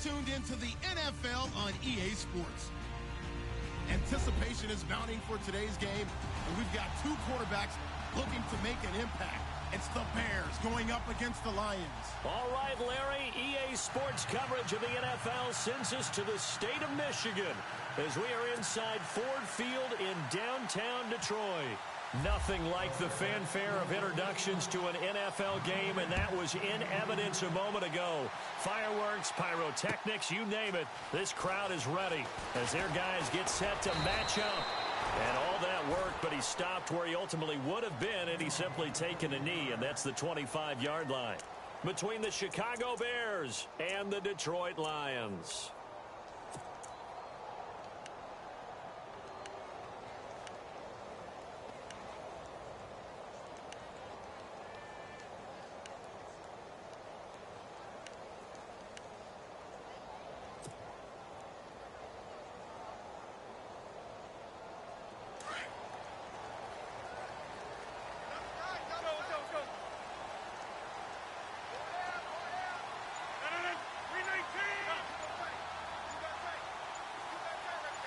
tuned into the NFL on EA Sports. Anticipation is mounting for today's game, and we've got two quarterbacks looking to make an impact. It's the Bears going up against the Lions. All right, Larry, EA Sports coverage of the NFL sends us to the state of Michigan as we are inside Ford Field in downtown Detroit. Nothing like the fanfare of introductions to an NFL game, and that was in evidence a moment ago. Fireworks, pyrotechnics, you name it. This crowd is ready as their guys get set to match up. And all that worked, but he stopped where he ultimately would have been, and he's simply taken a knee, and that's the 25-yard line between the Chicago Bears and the Detroit Lions.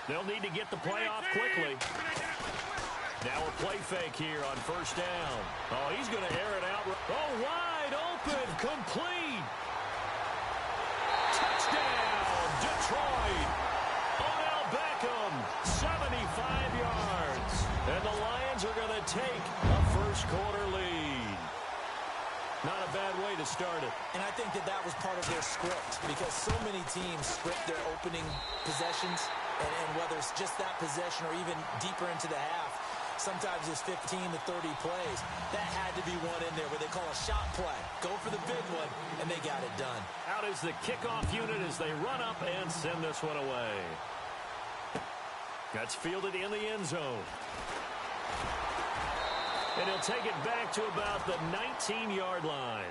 They'll need to get the play off quickly. Now a play fake here on first down. Oh, he's going to air it out. Oh, wide open, complete. Touchdown, Detroit. Odell Beckham, 75 yards. And the Lions are going to take a first-quarter lead. Not a bad way to start it. And I think that was part of their script, because so many teams script their opening possessions, and whether it's just that possession or even deeper into the half, sometimes it's 15 to 30 plays. That had to be one in there where they call a shot play. Go for the big one, and they got it done. Out is the kickoff unit as they run up and send this one away. That's fielded in the end zone. And he'll take it back to about the 19-yard line.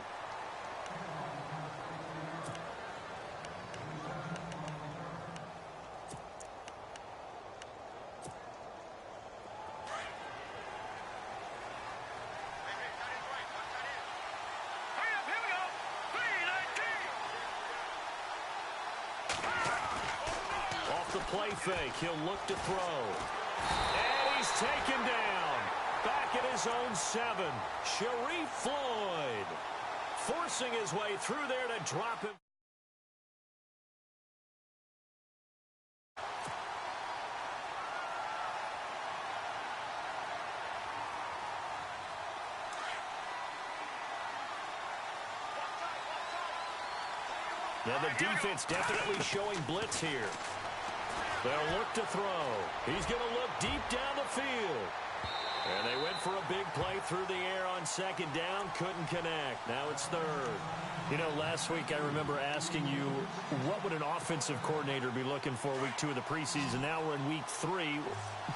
Off the play fake, he'll look to throw. And he's taken down. Back at his own 7. Sharif Floyd forcing his way through there to drop him. Now the defense definitely showing blitz here. They'll look to throw. He's going to look deep down the field. And they went for a big play through the air on second down. Couldn't connect. Now it's third. You know, last week I remember asking you, what would an offensive coordinator be looking for week 2 of the preseason? Now we're in week 3.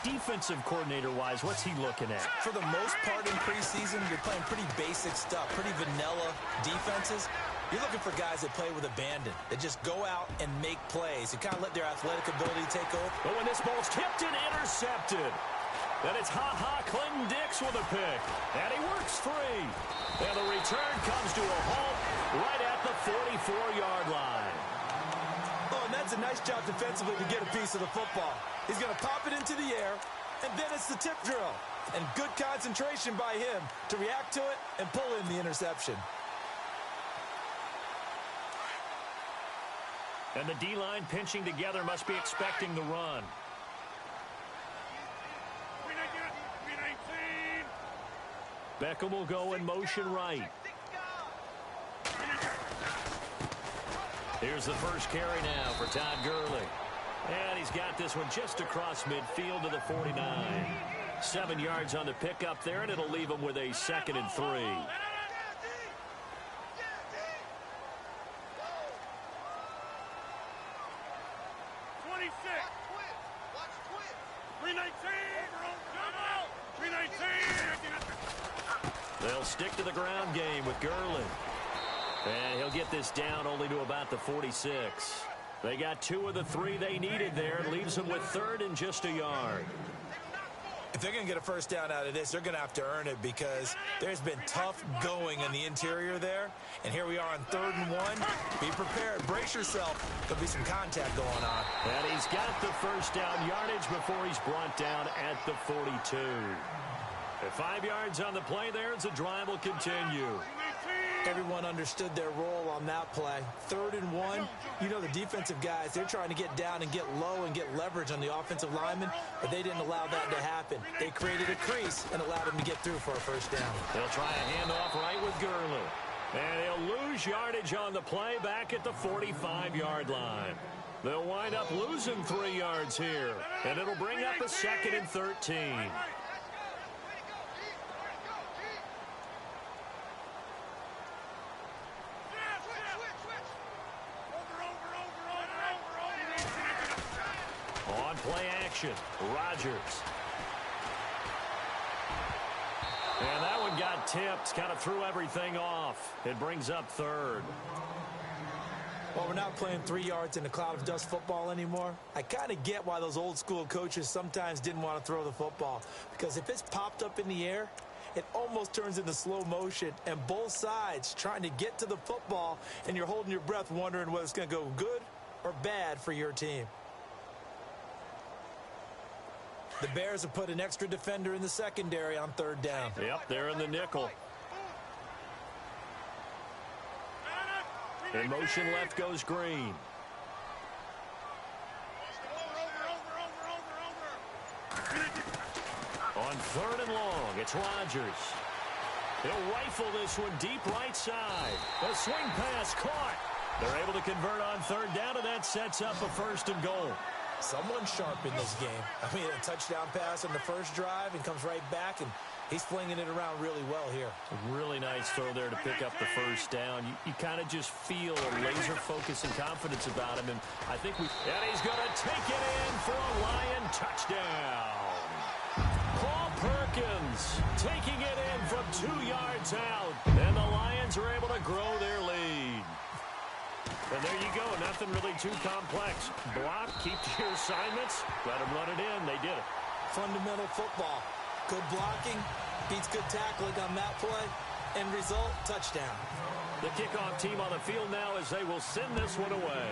Defensive coordinator-wise, what's he looking at? For the most part in preseason, you're playing pretty basic stuff, pretty vanilla defenses. You're looking for guys that play with abandon, that just go out and make plays and kind of let their athletic ability take over. But when this ball's tipped and intercepted, then it's Clinton Dix with a pick. And he works free. And the return comes to a halt right at the 44-yard line. Oh, and that's a nice job defensively to get a piece of the football. He's going to pop it into the air, and then it's the tip drill. And good concentration by him to react to it and pull in the interception. And the D-line pinching together must be expecting the run. Beckham will go in motion right. Here's the first carry now for Todd Gurley. And he's got this one just across midfield to the 49. 7 yards on the pickup there, and it'll leave him with a 2nd and 3. 319. They'll stick to the ground game with Gurley. And he'll get this down only to about the 46. They got 2 of the 3 they needed there. It leaves them with 3rd and just a yard. If they're going to get a first down out of this, they're going to have to earn it because there's been tough going in the interior there. And here we are on 3rd and 1. Be prepared. Brace yourself. There'll be some contact going on. And he's got the first down yardage before he's brought down at the 42. At 5 yards on the play there, the drive will continue. Everyone understood their role on that play. 3rd and 1. You know the defensive guys, they're trying to get down and get low and get leverage on the offensive linemen, but they didn't allow that to happen. They created a crease and allowed him to get through for a first down. They'll try a handoff right with Gurley. And he'll lose yardage on the play back at the 45-yard line. They'll wind up losing 3 yards here, and it'll bring up a 2nd and 13. On play action, Rodgers. And that one got tipped, kind of threw everything off. It brings up 3rd. Well, we're not playing 3 yards in a cloud of dust football anymore. I kind of get why those old school coaches sometimes didn't want to throw the football. Because if it's popped up in the air, it almost turns into slow motion. And both sides trying to get to the football, and you're holding your breath wondering whether it's going to go good or bad for your team. The Bears have put an extra defender in the secondary on 3rd down. Yep, they're in the nickel. In motion left goes Green. On 3rd and long, it's Rodgers. He'll rifle this one deep right side. The swing pass caught. They're able to convert on 3rd down, and that sets up a 1st and goal. Someone sharp in this game. I mean, a touchdown pass on the first drive and comes right back, and he's flinging it around really well here. A really nice throw there to pick up the first down. You kind of just feel a laser focus and confidence about him, and I think and he's going to take it in for a Lion touchdown. Paul Perkins taking it in from 2 yards out, and the Lions are able to grow their lead. And there you go, nothing really too complex. Block, keep to your assignments, let them run it in. They did it. Fundamental football. Good blocking, beats good tackling on that play. End result, touchdown. The kickoff team on the field now as they will send this one away.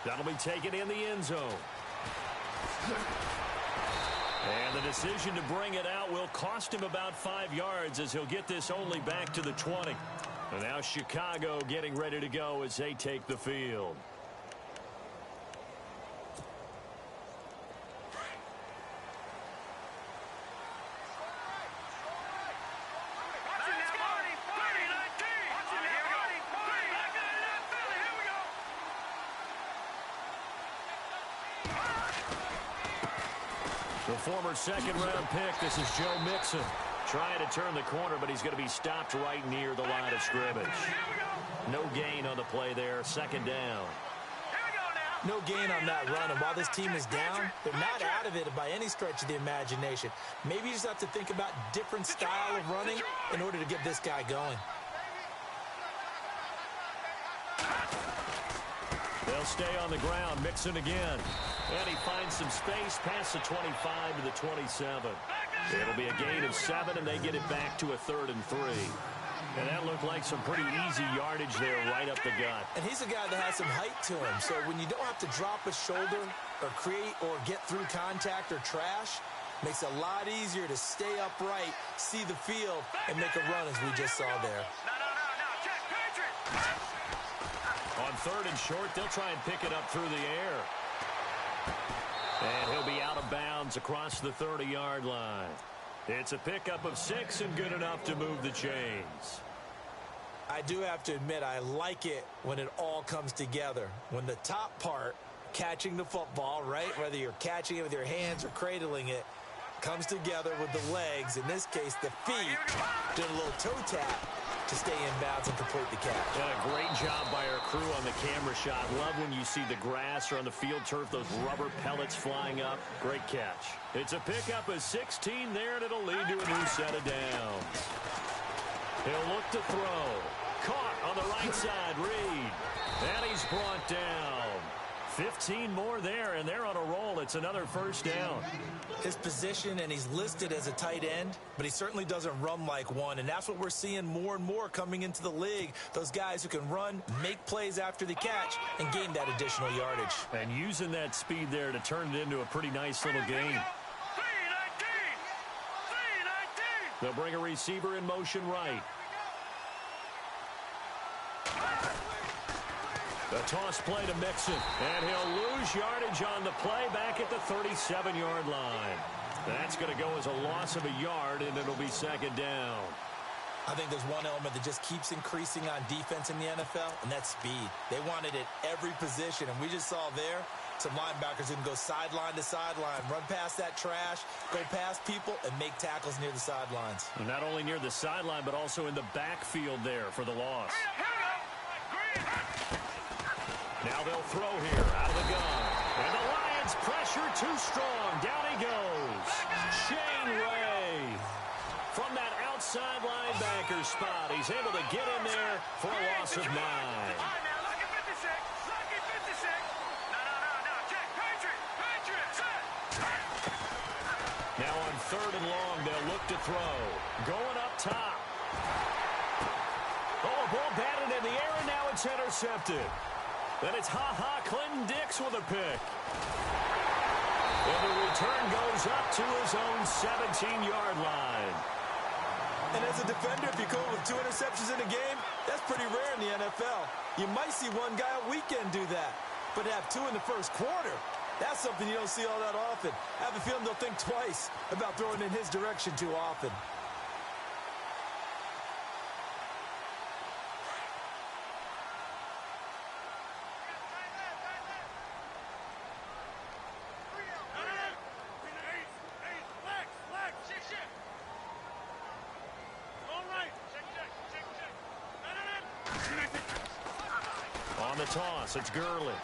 That'll be taken in the end zone. And the decision to bring it out will cost him about 5 yards as he'll get this only back to the 20. And now Chicago getting ready to go as they take the field. The former second-round pick, this is Joe Mixon. Trying to turn the corner, but he's going to be stopped right near the line of scrimmage. No gain on the play there, 2nd down. No gain on that run, and while this team is down, they're not out of it by any stretch of the imagination. Maybe you just have to think about different style of running in order to get this guy going. They'll stay on the ground, Mixon again. And he finds some space past the 25 to the 27. It'll be a gain of 7, and they get it back to a 3rd and 3. And that looked like some pretty easy yardage there right up the gut. And he's a guy that has some height to him, so when you don't have to drop a shoulder or create or get through contact or trash, makes it a lot easier to stay upright, see the field, and make a run as we just saw there. On 3rd and short, they'll try and pick it up through the air. And he'll be out of bounds across the 30-yard line. It's a pickup of 6 and good enough to move the chains. I do have to admit, I like it when it all comes together. When the top part, catching the football, right, whether you're catching it with your hands or cradling it, comes together with the legs, in this case the feet, doing a little toe tap to stay in bounds and complete the catch. And a great job by our crew on the camera shot. Love when you see the grass or on the field turf, those rubber pellets flying up. Great catch. It's a pickup of 16 there, and it'll lead to a new set of downs. He'll look to throw. Caught on the right side, Reed. And he's brought down. 15 more there, and they're on a roll. It's another first down. His position, and he's listed as a tight end, but he certainly doesn't run like one, and that's what we're seeing more and more coming into the league. Those guys who can run, make plays after the catch, and gain that additional yardage. And using that speed there to turn it into a pretty nice little game. They'll bring a receiver in motion right. The toss play to Mixon, and he'll lose yardage on the play back at the 37-yard line. That's going to go as a loss of a yard, and it'll be second down. I think there's one element that just keeps increasing on defense in the NFL, and that's speed. They want it at every position, and we just saw there some linebackers who can go sideline to sideline, run past that trash, go past people, and make tackles near the sidelines. And not only near the sideline, but also in the backfield there for the loss. Now they'll throw here out of the gun. And the Lions pressure too strong. Down he goes. Shane Ray. From that outside linebacker spot, he's able to get in there for a loss of 9. Now on 3rd and long, they'll look to throw. Going up top. Oh, a ball batted in the air, and now it's intercepted. Then it's Clinton Dix with a pick. And the return goes up to his own 17-yard line. And as a defender, if you go with 2 interceptions in a game, that's pretty rare in the NFL. You might see one guy a weekend do that, but to have 2 in the first quarter, that's something you don't see all that often. I have a feeling they'll think twice about throwing in his direction too often. On the toss, it's Gurley.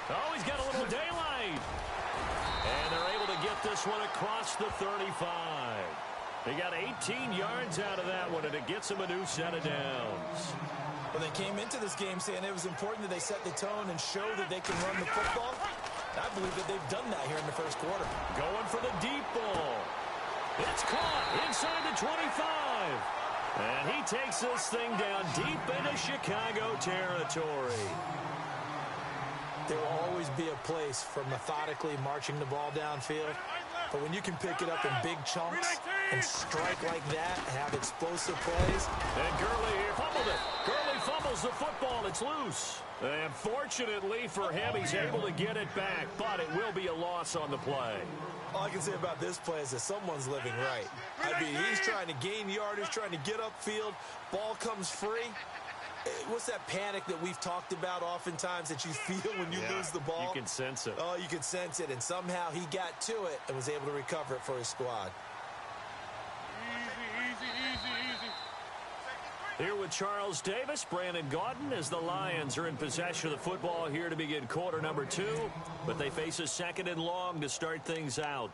Oh, he's got a little daylight. And they're able to get this one across the 35. They got 18 yards out of that one, and it gets them a new set of downs. Well, they came into this game saying it was important that they set the tone and show that they can run the football. I believe that they've done that here in the first quarter. Going for the deep ball. It's caught inside the 25. And he takes this thing down deep into Chicago territory. There will always be a place for methodically marching the ball downfield. But when you can pick it up in big chunks and strike like that, have explosive plays. And Gurley here fumbled it. Gurley fumbles the football. It's loose. And fortunately for him, he's able to get it back, but it will be a loss on the play. All I can say about this play is that someone's living right. I mean, he's trying to gain yardage, trying to get upfield. Ball comes free. What's that panic that we've talked about oftentimes that you feel when you lose the ball? You can sense it. Oh, you can sense it, and somehow he got to it and was able to recover it for his squad. Here with Charles Davis, Brandon Gaudin, as the Lions are in possession of the football here to begin quarter number 2, but they face a 2nd and long to start things out.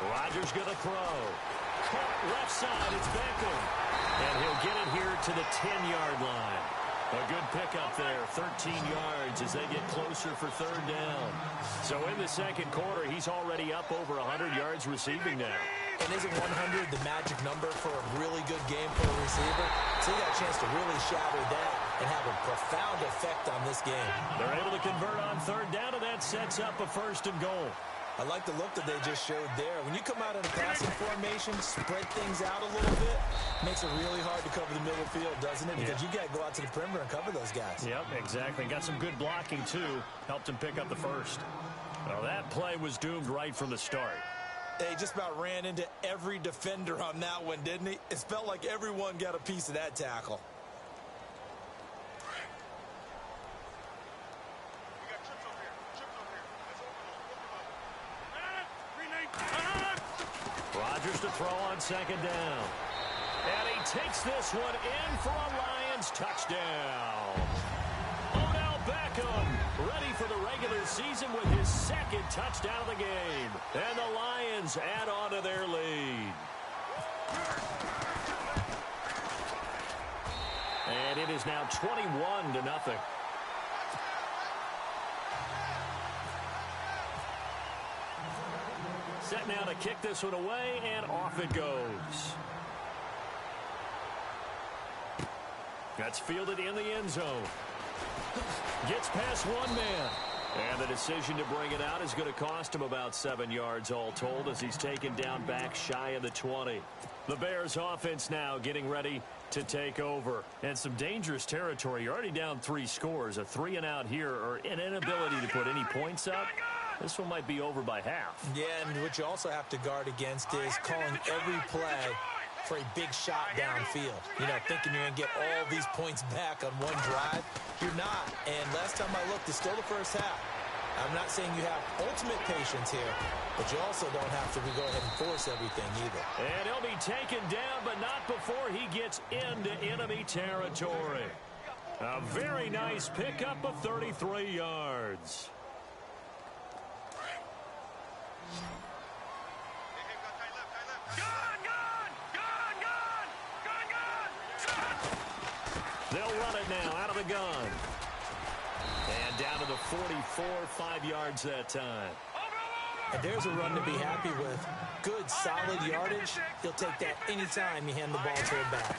Rodgers going to throw. Caught left side. It's Beckham. And he'll get it here to the 10-yard line. A good pickup there. 13 yards as they get closer for 3rd down. So in the second quarter, he's already up over 100 yards receiving now. And isn't 100 the magic number for a really good game for a receiver? So he got a chance to really shatter that and have a profound effect on this game. They're able to convert on 3rd down, and that sets up a 1st and goal. I like the look that they just showed there. When you come out in a passing formation, spread things out a little bit, makes it really hard to cover the middle field, doesn't it? Because you got to go out to the perimeter and cover those guys. Yep, exactly. Got some good blocking, too. Helped him pick up the 1st. Well, that play was doomed right from the start. They just about ran into every defender on that one, didn't he? It felt like everyone got a piece of that tackle. Rodgers to throw on second down. And he takes this one in for a Lions touchdown. Odell Beckham ready for the regular season with his second touchdown of the game. And the Lions add on to their lead. And it is now 21-0. Set now to kick this one away, and off it goes. That's fielded in the end zone. Gets past one man. And the decision to bring it out is going to cost him about 7 yards all told as he's taken down back shy of the 20. The Bears offense now getting ready to take over. And some dangerous territory. You're already down 3 scores. A 3-and-out here or an inability to put any points up. This one might be over by half. Yeah, and what you also have to guard against is calling every play for a big shot downfield. You know, thinking you're going to get all these points back on one drive. You're not. And last time I looked, it's still the first half. I'm not saying you have ultimate patience here, but you also don't have to go ahead and force everything either. And he'll be taken down, but not before he gets into enemy territory. A very nice pickup of 33 yards. They'll run it now out of the gun. And down to the 44, 5 yards that time. And there's a run to be happy with. Good, solid yardage. He'll take that anytime you hand the ball to him back.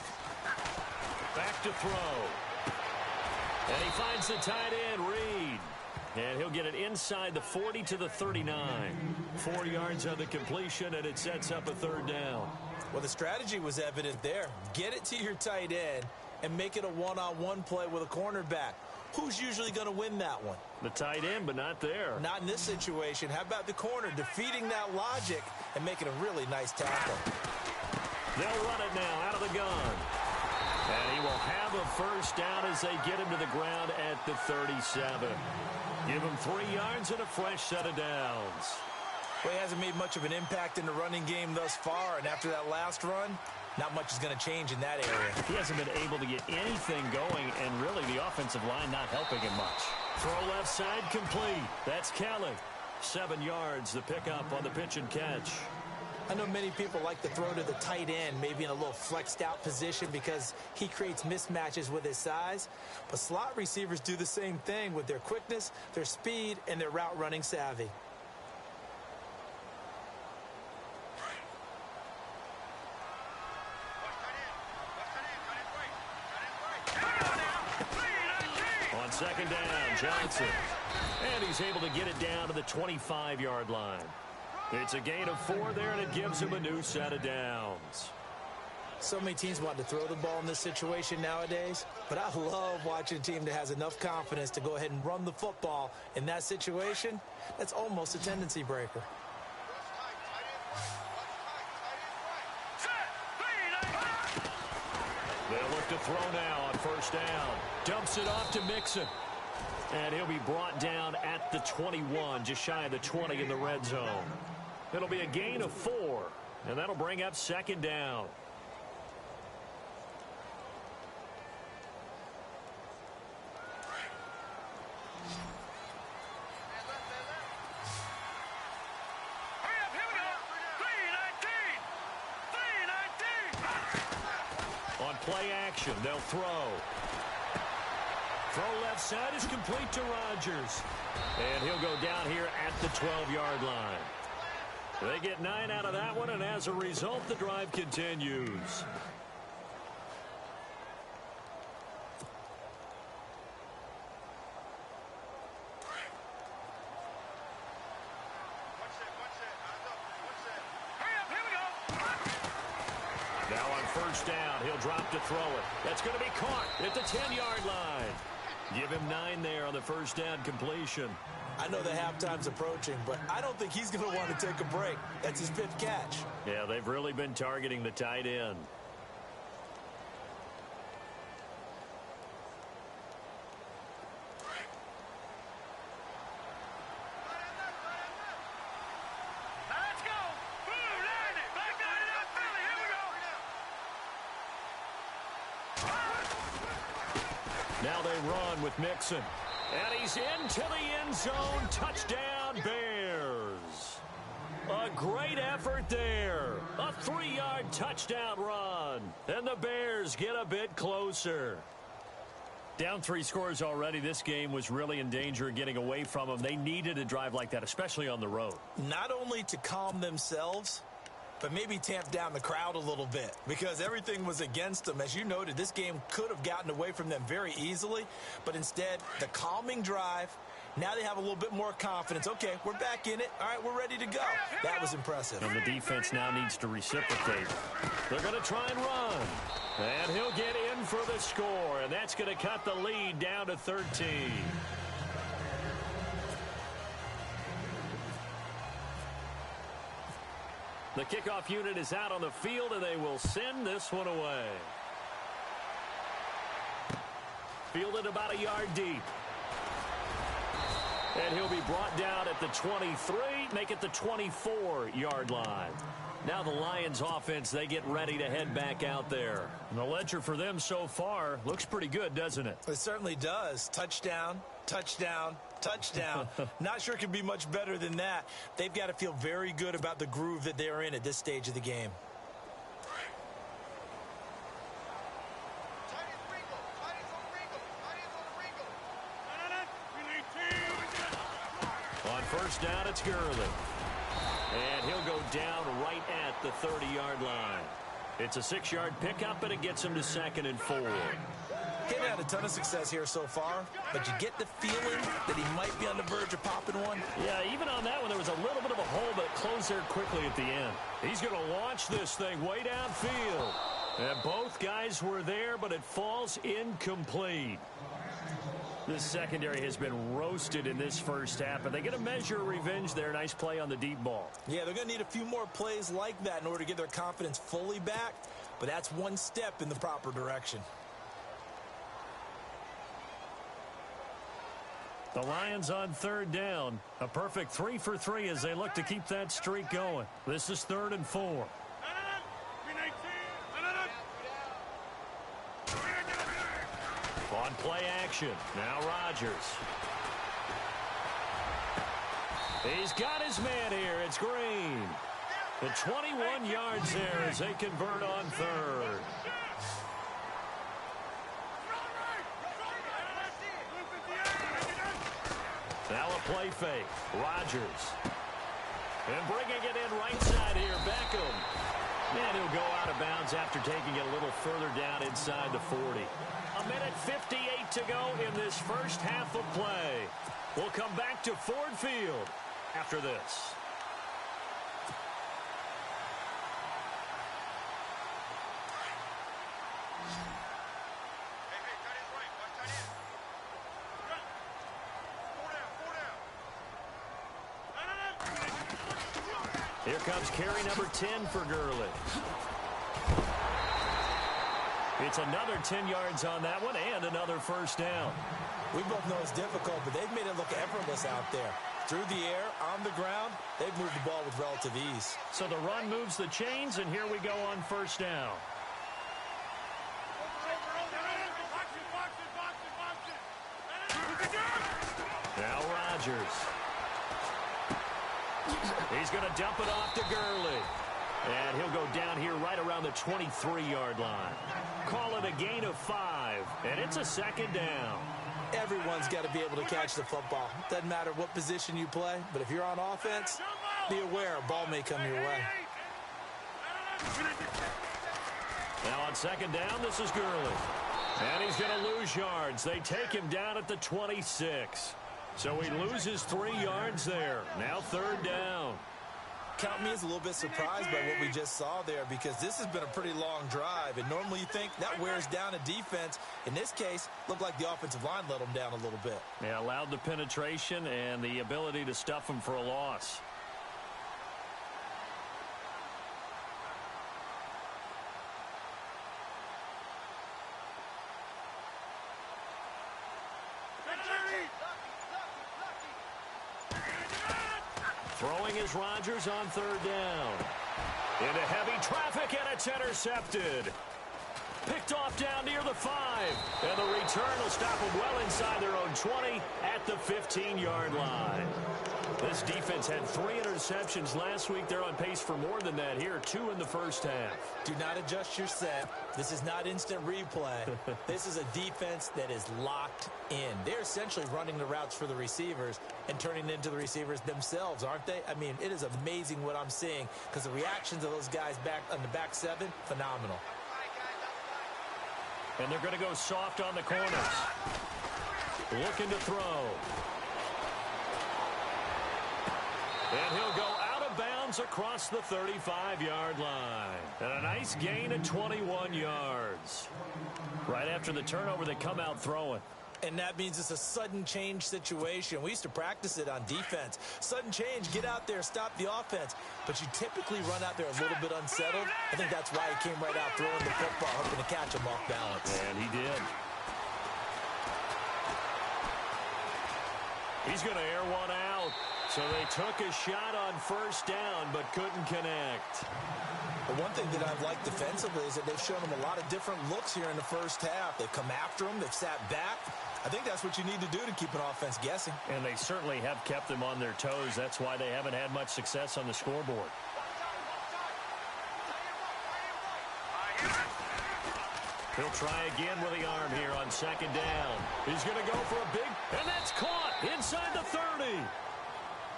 Back to throw. And he finds the tight end, Reed. And he'll get it inside the 40 to the 39. 4 yards on the completion, and it sets up a third down. Well, the strategy was evident there. Get it to your tight end and make it a one-on-one play with a cornerback. Who's usually going to win that one? The tight end, but not there. Not in this situation. How about the corner defeating that logic and making a really nice tackle? They'll run it now out of the gun. And he will have a first down as they get him to the ground at the 37. Give him 3 yards and a fresh set of downs. Well, he hasn't made much of an impact in the running game thus far, and after that last run, not much is going to change in that area. He hasn't been able to get anything going, and really the offensive line not helping him much. Throw left side complete. That's Kelly. 7 yards, the pickup on the pitch and catch. I know many people like to throw to the tight end, maybe in a little flexed out position because he creates mismatches with his size. But slot receivers do the same thing with their quickness, their speed, and their route running savvy. On second down, Johnson. And he's able to get it down to the 25-yard line. It's a gain of 4 there, and it gives him a new set of downs. So many teams want to throw the ball in this situation nowadays, but I love watching a team that has enough confidence to go ahead and run the football. In that situation, that's almost a tendency breaker. They'll look to throw now on first down. Dumps it off to Mixon. And he'll be brought down at the 21, just shy of the 20 in the red zone. It'll be a gain of 4, and that'll bring up second down. On play action, they'll throw. Throw left side is complete to Rodgers. And he'll go down here at the 12-yard line. They get 9 out of that one, and as a result, the drive continues. Now on first down, he'll drop to throw it. That's going to be caught at the 10-yard line. Give him 9 there on the first down completion. I know the halftime's approaching, but I don't think he's going to want to take a break. That's his 5th catch. Yeah, they've really been targeting the tight end. run with Mixon. And he's into the end zone. Touchdown, Bears. A great effort there. A 3-yard touchdown run. And the Bears get a bit closer. Down 3 scores already. This game was really in danger of getting away from them. They needed a drive like that, especially on the road. Not only to calm themselves, but maybe tamp down the crowd a little bit because everything was against them. As you noted, this game could have gotten away from them very easily, but instead, the calming drive, now they have a little bit more confidence. Okay, we're back in it. All right, we're ready to go. That was impressive. And the defense now needs to reciprocate. They're going to try and run. And he'll get in for the score, and that's going to cut the lead down to 13. The kickoff unit is out on the field, and they will send this one away. Fielded about a yard deep. And he'll be brought down at the 23, make it the 24-yard line. Now the Lions offense, they get ready to head back out there. And the ledger for them so far looks pretty good, doesn't it? It certainly does. Touchdown, touchdown, touchdown. Not sure it can be much better than that. They've got to feel very good about the groove that they're in at this stage of the game. On first down, it's Gurley. And he'll go down right at the 30-yard line. It's a 6-yard pickup, and it gets him to 2nd and 4. He hasn't had a ton of success here so far, but you get the feeling that he might be on the verge of popping one. Yeah, even on that one, there was a little bit of a hole, but it closed there quickly at the end. He's going to launch this thing way downfield. And both guys were there, but it falls incomplete. This secondary has been roasted in this first half, but they get a measure of revenge there. Nice play on the deep ball. Yeah, they're going to need a few more plays like that in order to get their confidence fully back, but that's one step in the proper direction. The Lions on 3rd down. A perfect 3 for 3 as they look to keep that streak going. This is 3rd and 4. On play action. Now Rodgers. He's got his man here. It's Green. The 21 yards there as they convert on 3rd. Now a play fake. Rodgers. And bringing it in right side here, Beckham. And he'll go out of bounds after taking it a little further down inside the 40. A minute 58 to go in this first half of play. We'll come back to Ford Field after this. Here comes carry number 10 for Gurley. It's another 10 yards on that one and another first down. We both know it's difficult, but they've made it look effortless out there. Through the air, on the ground, they've moved the ball with relative ease. So the run moves the chains, and here we go on first down. Now Rodgers. He's going to dump it off to Gurley. And he'll go down here right around the 23-yard line. Call it a gain of 5, and it's a 2nd down. Everyone's got to be able to catch the football. Doesn't matter what position you play, but if you're on offense, be aware a ball may come your way. Now on 2nd down, this is Gurley. And he's going to lose yards. They take him down at the 26. So he loses 3 yards there. Now 3rd down. Count me as a little bit surprised by what we just saw there because this has been a pretty long drive. And normally you think that wears down a defense. In this case, looked like the offensive line let them down a little bit. Yeah, allowed the penetration and the ability to stuff them for a loss. Throwing is Rodgers on 3rd down. Into heavy traffic, and it's intercepted. Picked off down near the 5. And the return will stop them well inside their own 20 at the 15-yard line. This defense had 3 interceptions last week. They're on pace for more than that here, 2 in the first half. Do not adjust your set. This is not instant replay. This is a defense that is locked in. They're essentially running the routes for the receivers and turning into the receivers themselves, aren't they? I mean, it is amazing what I'm seeing because the reactions of those guys back on the back 7, phenomenal. And they're going to go soft on the corners. Looking to throw. And he'll go out of bounds across the 35-yard line. And a nice gain of 21 yards. Right after the turnover, they come out throwing. And that means it's a sudden change situation. We used to practice it on defense. Sudden change, get out there, stop the offense. But you typically run out there a little bit unsettled. I think that's why he came right out throwing the football, hoping to catch him off balance. And he did. He's going to air one out. So they took a shot on first down, but couldn't connect. But one thing that I've liked defensively is that they've shown them a lot of different looks here in the first half. They've come after them. They've sat back. I think that's what you need to do to keep an offense guessing. And they certainly have kept them on their toes. That's why they haven't had much success on the scoreboard. He'll try again with the arm here on second down. He's going to go for a big, and that's caught inside the 30.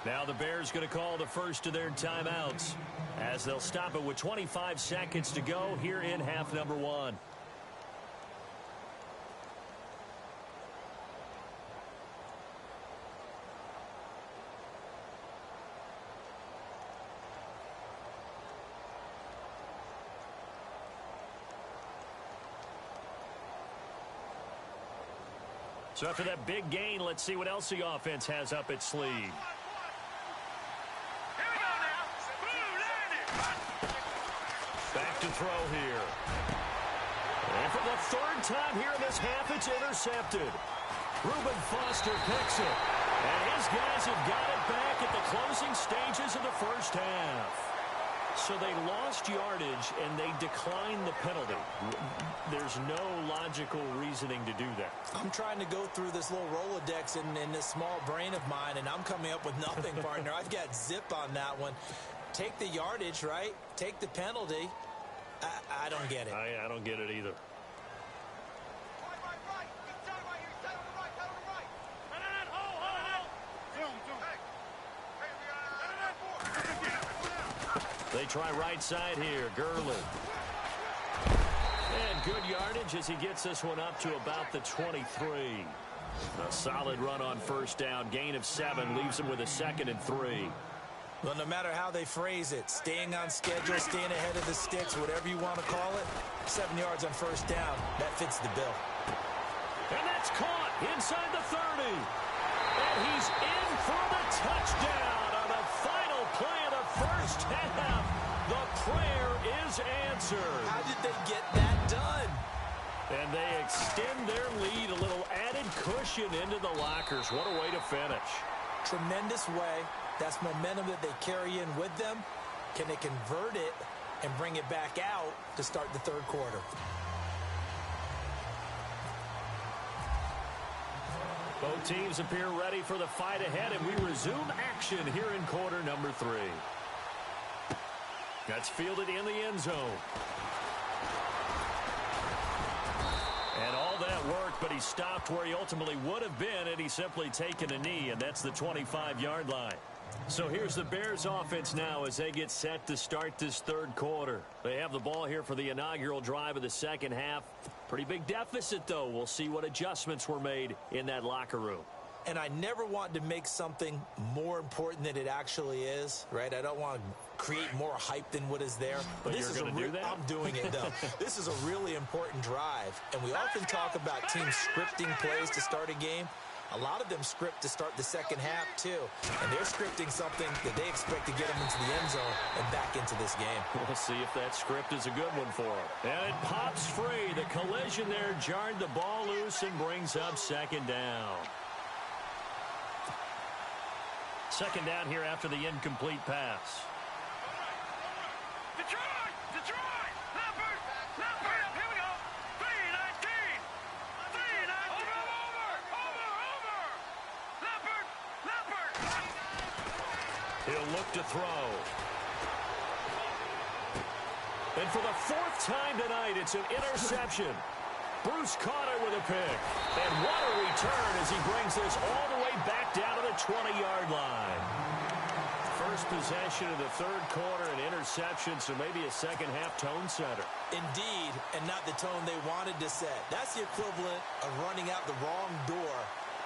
Now the Bears going to call the first of their timeouts as they'll stop it with 25 seconds to go here in half number 1. So after that big gain, let's see what else the offense has up its sleeve. Back to throw here. And for the 3rd time here in this half, it's intercepted. Reuben Foster picks it. And his guys have got it back at the closing stages of the first half. So they lost yardage, and they declined the penalty. There's no logical reasoning to do that. I'm trying to go through this little Rolodex in this small brain of mine, and I'm coming up with nothing, partner. I've got zip on that one. Take the yardage, right? Take the penalty. I don't get it. I don't get it either. They try right side here. Gurley. And good yardage as he gets this one up to about the 23. A solid run on first down. Gain of 7 leaves him with a 2nd and 3. Well, no matter how they phrase it, staying on schedule, staying ahead of the sticks, whatever you want to call it, 7 yards on first down, that fits the bill. And that's caught inside the 30. And he's in for the touchdown on the final play of the first half. The prayer is answered. How did they get that done? And they extend their lead, a little added cushion into the lockers. What a way to finish. Tremendous way. That's momentum that they carry in with them. Can they convert it and bring it back out to start the 3rd quarter? Both teams appear ready for the fight ahead, and we resume action here in quarter number 3. That's fielded in the end zone. And all that work, but he stopped where he ultimately would have been had he simply taken a knee, and that's the 25-yard line. So here's the Bears offense now as they get set to start this 3rd quarter. They have the ball here for the inaugural drive of the second half. Pretty big deficit, though. We'll see what adjustments were made in that locker room. And I never want to make something more important than it actually is, right? I don't want to create more hype than what is there. But you're going to do that? I'm doing it, though. This is a really important drive. And we often talk about teams scripting plays to start a game. A lot of them script to start the second half, too. And they're scripting something that they expect to get them into the end zone and back into this game. We'll see if that script is a good one for them. And it pops free. The collision there jarred the ball loose and brings up second down. Second down here after the incomplete pass. Detroit! Detroit! Leopard! Leopard! Here we go! He'll look to throw. And for the fourth time tonight, it's an interception. Bruce caught it with a pick. And what a return as he brings this all the way back down to the 20-yard line. First possession of the third quarter, an interception, so maybe a second-half tone setter. Indeed, and not the tone they wanted to set. That's the equivalent of running out the wrong door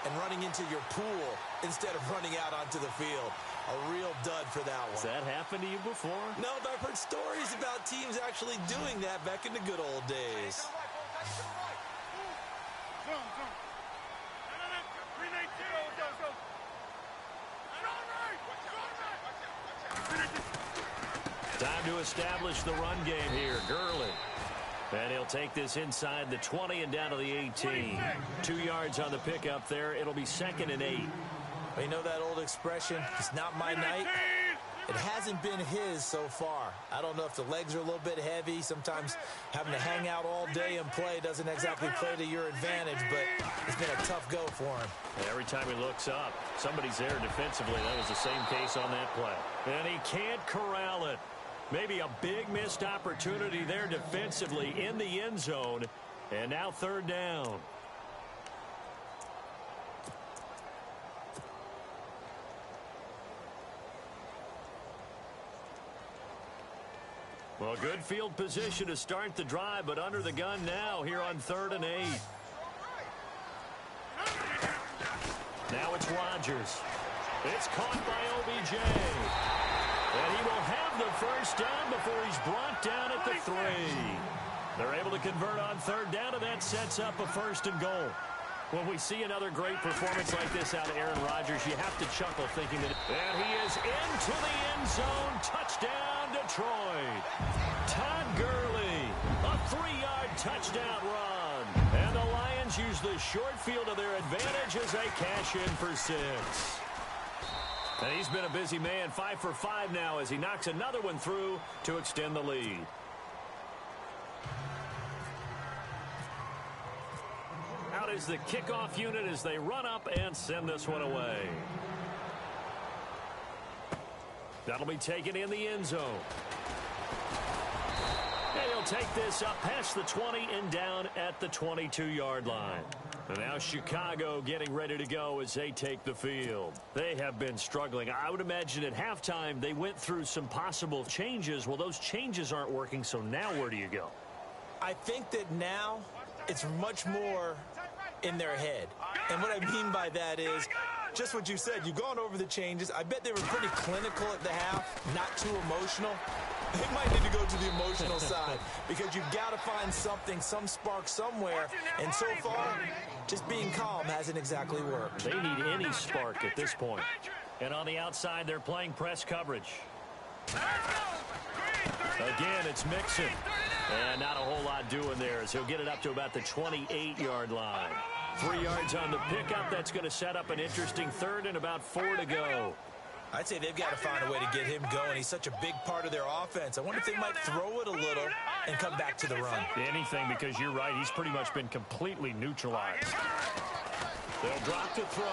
and running into your pool instead of running out onto the field. A real dud for that one. Has that happened to you before? No, but I've heard stories about teams actually doing that back in the good old days. Time to establish the run game here. Gurley. And he'll take this inside the 20 and down to the 18. 2 yards on the pickup there. It'll be 2nd and 8. Well, you know that old expression, it's not my night? It hasn't been his so far. I don't know if the legs are a little bit heavy. Sometimes having to hang out all day and play doesn't exactly play to your advantage, but it's been a tough go for him. Every time he looks up, somebody's there defensively. That was the same case on that play. And he can't corral it. Maybe a big missed opportunity there defensively in the end zone. And now 3rd down. Well, good field position to start the drive, but under the gun now here on 3rd and 8. Now it's Rodgers. It's caught by OBJ. And he will have the first down before he's brought down at the 3. They're able to convert on 3rd down, and that sets up a 1st and goal. When we see another great performance like this out of Aaron Rodgers, you have to chuckle thinking that... And he is into the end zone. Touchdown, Detroit. Todd Gurley, a 3-yard touchdown run. And the Lions use the short field to their advantage as they cash in for 6. And he's been a busy man, 5 for 5 now as he knocks another one through to extend the lead. Out is the kickoff unit as they run up and send this one away. That'll be taken in the end zone. And he'll take this up past the 20 and down at the 22-yard line. And now Chicago getting ready to go as they take the field. They have been struggling. I would imagine at halftime they went through some possible changes. Well, those changes aren't working, so now where do you go? I think that now it's much more in their head. And what I mean by that is just what you said. You've gone over the changes. I bet they were pretty clinical at the half, not too emotional. They might need to go to the emotional side because you've got to find something, some spark somewhere. And so far, just being calm hasn't exactly worked. They need any spark at this point. And on the outside, they're playing press coverage. Again, it's Mixon. And not a whole lot doing there as he'll get it up to about the 28-yard line. 3 yards on the pickup. That's going to set up an interesting 3rd and about 4 to go. I'd say they've got to find a way to get him going. He's such a big part of their offense. I wonder if they might throw it a little and come back to the run. Anything, because you're right. He's pretty much been completely neutralized. They'll drop to throw.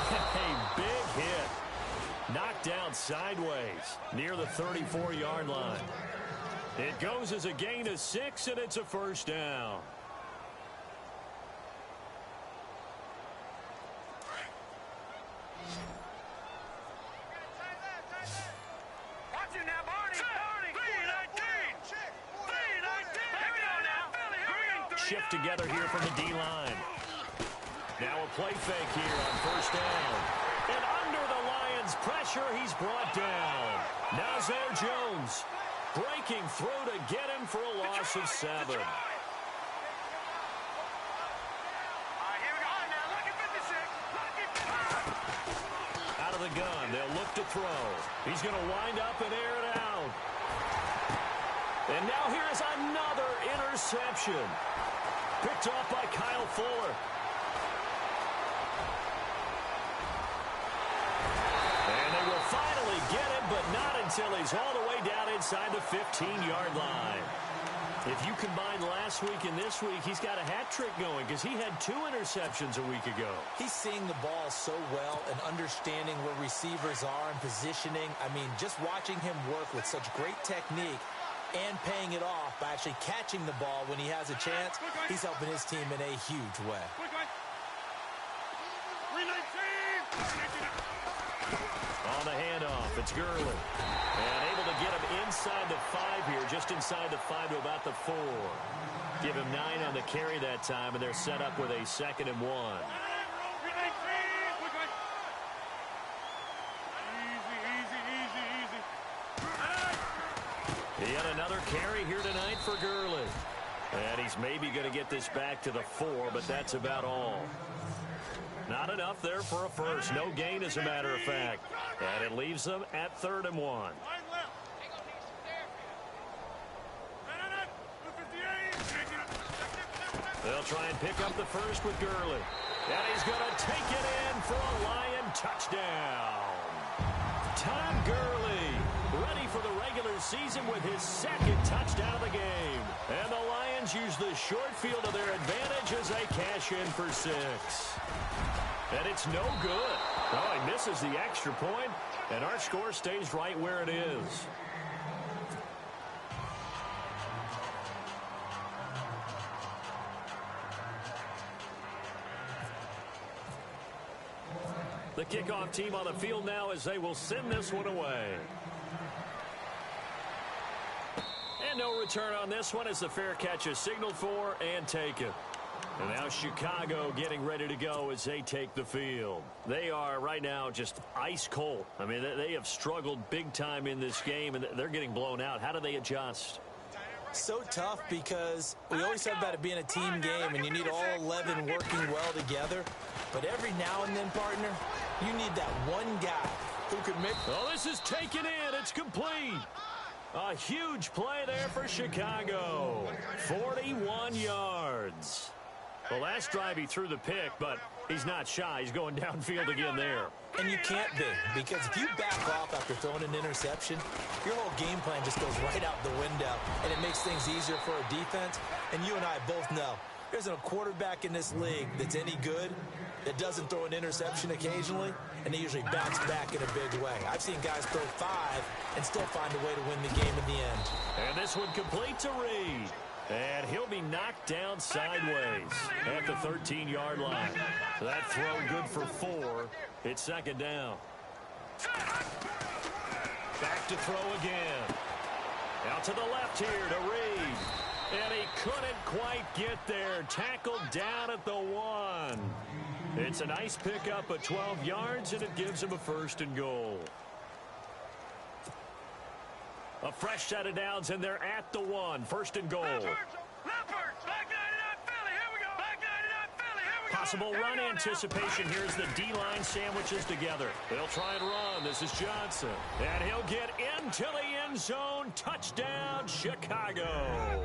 A big hit. Knocked down sideways near the 34-yard line. It goes as a gain of 6, and it's a 1st down. Shift together here from the D-line. Now a play fake here on 1st down. And under the Lions' pressure, he's brought down. Nazir Jones breaking through to get him for a loss of 7. Out of the gun, they'll look to throw. He's going to wind up and air it out. And now here is another interception. Picked off by Kyle Fuller. And they will finally get him, but not until he's all the way down inside the 15-yard line. If you combine last week and this week, he's got a hat trick going because he had 2 interceptions a week ago. He's seeing the ball so well and understanding where receivers are and positioning. I mean, just watching him work with such great technique and paying it off by actually catching the ball when he has a chance, he's helping his team in a huge way. On the handoff, it's Gurley. And able to get him inside the 5 here, just inside the 5 to about the 4. Give him 9 on the carry that time, and they're set up with a 2nd and 1. Yet another carry here tonight for Gurley. And he's maybe going to get this back to the 4, but that's about all. Not enough there for a first. No gain, as a matter of fact. And it leaves them at 3rd and 1. They'll try and pick up the first with Gurley. And he's going to take it in for a Lion touchdown. Todd Gurley, ready for the regular season with his 2nd touchdown of the game. And the Lions use the short field to their advantage as they cash in for 6. And it's no good. Oh, he misses the extra point, and our score stays right where it is. The kickoff team on the field now as they will send this one away. And no return on this one as the fair catch is signaled for and taken. And now Chicago getting ready to go as they take the field. They are right now just ice cold. I mean, they have struggled big time in this game, and they're getting blown out. How do they adjust? So tough because we always said about it being a team game, and you need all 11 working well together. But every now and then, partner, you need that one guy who can make... Oh, this is taken in. It's complete. A huge play there for Chicago. 41 yards. The last drive he threw the pick, but he's not shy. He's going downfield again there. And you can't be, because if you back off after throwing an interception, your whole game plan just goes right out the window, and it makes things easier for a defense. And you and I both know there isn't a quarterback in this league that's any good that doesn't throw an interception occasionally, and they usually bounce back in a big way. I've seen guys throw 5 and still find a way to win the game in the end. And this one complete to Reed. And he'll be knocked down sideways at the 13-yard line. That throw good for 4. It's 2nd down. Back to throw again. Out to the left here to Reed. And he couldn't quite get there. Tackled down at the 1. It's a nice pickup of 12 yards, and it gives him a 1st and goal. A fresh set of downs, and they're at the 1. 1st and goal. Possible run anticipation. Here's the D-line sandwiches together. They'll try and run. This is Johnson. And he'll get into the end zone. Touchdown, Chicago.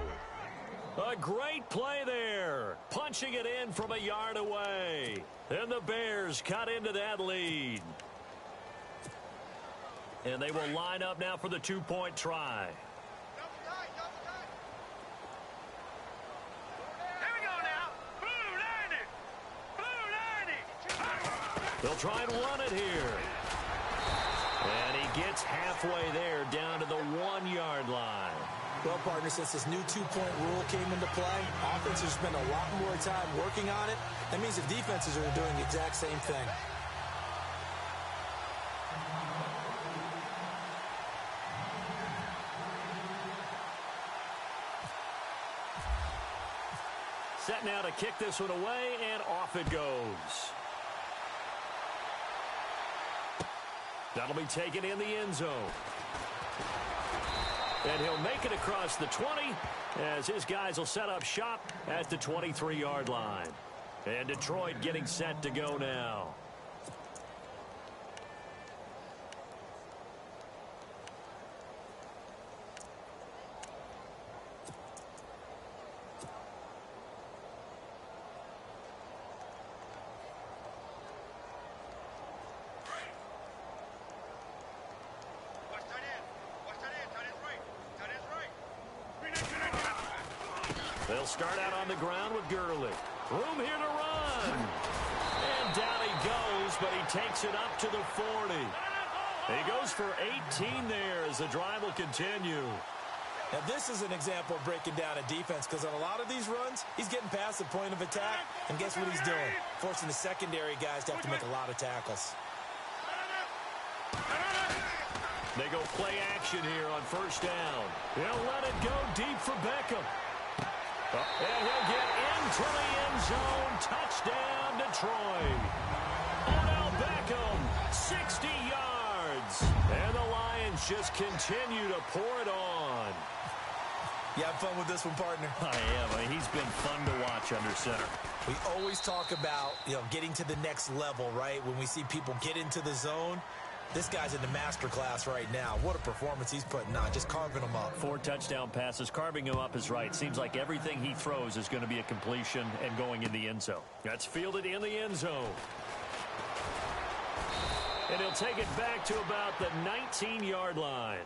A great play there. Punching it in from a yard away. And the Bears cut into that lead. And they will line up now for the 2-point try. Here we go now. Blue 90. They'll try and run it here. And he gets halfway there down to the 1-yard line. Well, partner, since this new 2-point rule came into play, offenses spend a lot more time working on it. That means the defenses are doing the exact same thing. Set now to kick this one away, and off it goes. That'll be taken in the end zone. And he'll make it across the 20 as his guys will set up shop at the 23-yard line. And Detroit getting set to go now. start out on the ground with Gurley. Room here to run. And down he goes, but he takes it up to the 40. He goes for 18 there as the drive will continue. Now, this is an example of breaking down a defense, because on a lot of these runs, he's getting past the point of attack, and guess what he's doing? Forcing the secondary guys to have to make a lot of tackles. They go play action here on first down. He'll let it go deep for Beckham. And he'll get into the end zone. Touchdown, Detroit. Odell Beckham, 60 yards. And the Lions just continue to pour it on. You have fun with this one, partner? I am. He's been fun to watch under center. We always talk about, getting to the next level, right? When we see people get into the zone, this guy's in the master class right now. What a performance he's putting on, just carving them up. 4 touchdown passes. Carving him up is right. Seems like everything he throws is going to be a completion and going in the end zone. That's fielded in the end zone. And he'll take it back to about the 19-yard line.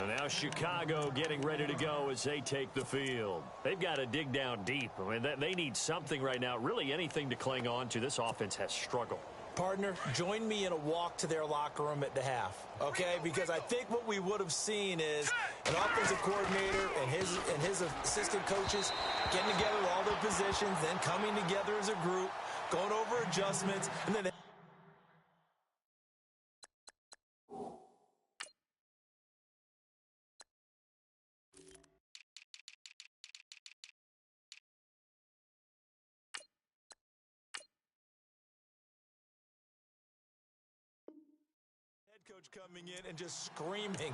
And now Chicago getting ready to go as they take the field. They've got to dig down deep. I mean, they need something right now, really anything to cling on to. This offense has struggled. Partner, join me in a walk to their locker room at the half, okay? Because I think what we would have seen is an offensive coordinator and his assistant coaches getting together with all their positions, then coming together as a group, going over adjustments, and then coach coming in and just screaming,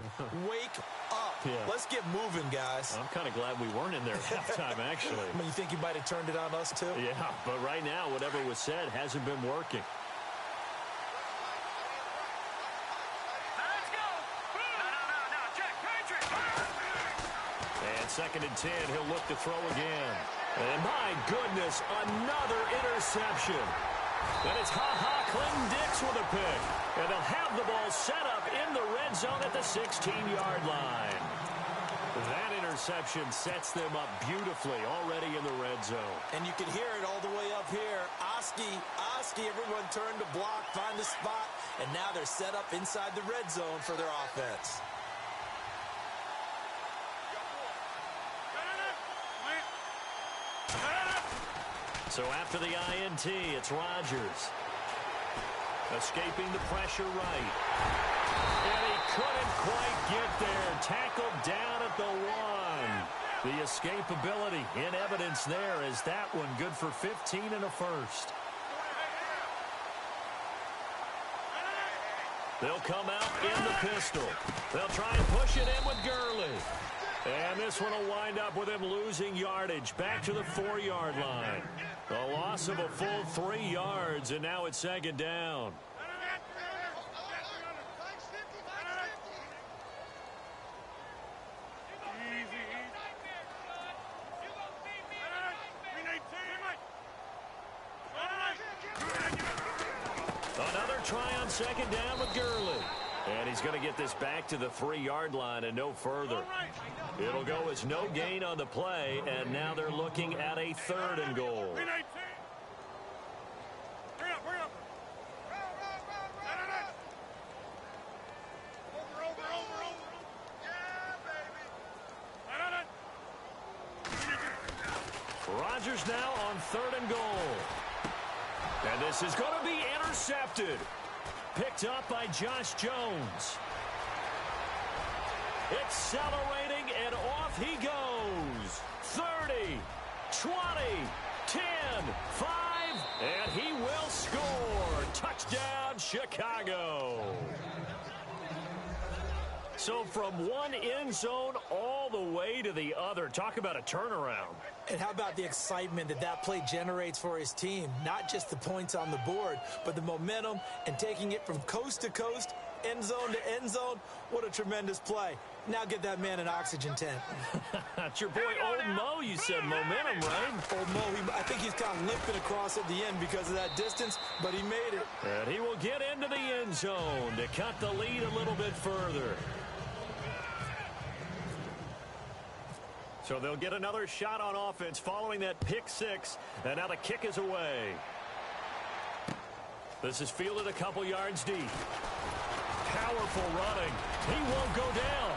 wake up. Yeah. Let's get moving, guys. I'm kind of glad we weren't in there at halftime, actually. I mean, you think you might have turned it on us, too? Yeah, but right now, whatever was said hasn't been working. Let's go. No. Check. Patrick. And 2nd and 10, he'll look to throw again. And my goodness, another interception. And it's Clinton Dix with a pick. And they'll have the ball set up in the red zone at the 16-yard line. That interception sets them up beautifully already in the red zone. And you can hear it all the way up here. Oski, everyone turned to block, find the spot, and now they're set up inside the red zone for their offense. So after the INT, it's Rodgers. Escaping the pressure right. And he couldn't quite get there. Tackled down at the 1. The escapability in evidence there is that one good for 15 and a first. They'll come out in the pistol. They'll try and push it in with Gurley. And this one will wind up with him losing yardage back to the 4-yard line. A loss of a full 3 yards, and now it's 2nd down. Another try on 2nd down with Gurley. And he's going to get this back to the 3-yard line and no further. It'll go as no gain on the play, and now they're looking at a 3rd and goal. Rodgers now on 3rd and goal. And this is going to be intercepted. Picked up by Josh Jones. Accelerating, and off he goes. 30, 20, 10, 5, and he will score. Touchdown, Chicago. So from one end zone all the way to the other. Talk about a turnaround. And how about the excitement that play generates for his team? Not just the points on the board, but the momentum and taking it from coast to coast, end zone to end zone. What a tremendous play. Now get that man an oxygen tent. That's your boy, Old Mo. You said momentum, right? Old Mo, I think he's kind of limping across at the end because of that distance, but he made it. And he will get into the end zone to cut the lead a little bit further. So they'll get another shot on offense following that pick six. And now the kick is away. This is fielded a couple yards deep. Powerful running. He won't go down.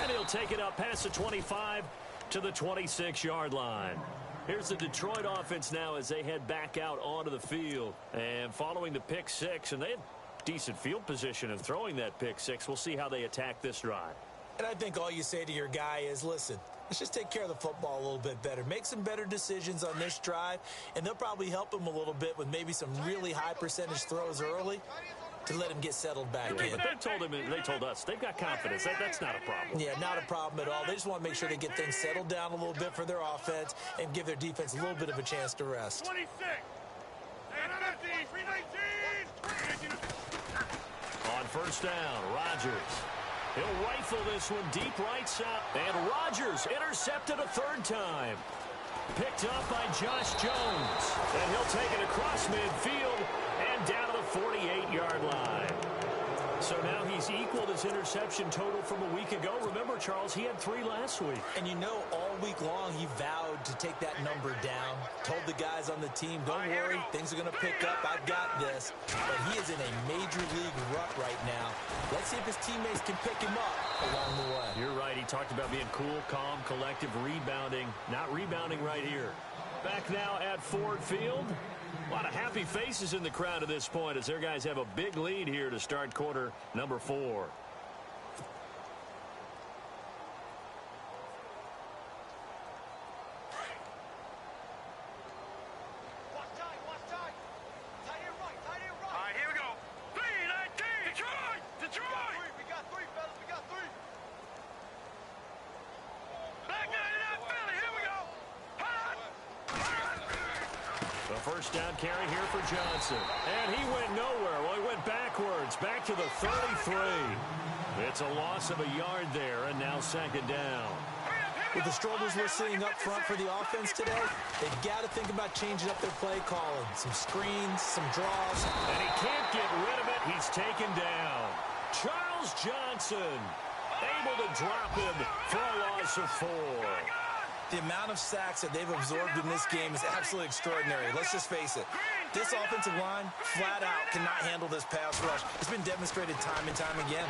And he'll take it up past the 25 to the 26-yard line. Here's the Detroit offense now as they head back out onto the field. And following the pick six, and they had decent field position in throwing that pick six. We'll see how they attack this drive. And I think all you say to your guy is, listen, let's just take care of the football a little bit better. Make some better decisions on this drive, and they'll probably help him a little bit with maybe some really high percentage throws early to let him get settled back in. But they told us they've got confidence. That's not a problem. Yeah, not a problem at all. They just want to make sure they get things settled down a little bit for their offense and give their defense a little bit of a chance to rest. 26. And 15. 319. On first down, Rodgers. He'll rifle this one deep right side. And Rodgers intercepted a third time. Picked up by Josh Jones. And he'll take it across midfield and down to the 48-yard line. So now he's equaled his interception total from a week ago. Remember, Charles, he had 3 last week. And you know, all week long he vowed to take that number down. Told the guys on the team, don't worry, things are going to pick up. I've got this. But he is in a major league rut right now. Let's see if his teammates can pick him up along the way. You're right. He talked about being cool, calm, collective, rebounding. Not rebounding right here. Back now at Ford Field. A lot of happy faces in the crowd at this point as their guys have a big lead here to start quarter number 4. First down carry here for Johnson. And he went nowhere. Well, he went backwards, back to the 33. It's a loss of a yard there, and now second down. With the struggles we're seeing up front for the offense today, they've got to think about changing up their play calling. Some screens, some draws. And he can't get rid of it. He's taken down. Charles Johnson able to drop him for a loss of 4. The amount of sacks that they've absorbed in this game is absolutely extraordinary. Let's just face it. This offensive line, flat out, cannot handle this pass rush. It's been demonstrated time and time again.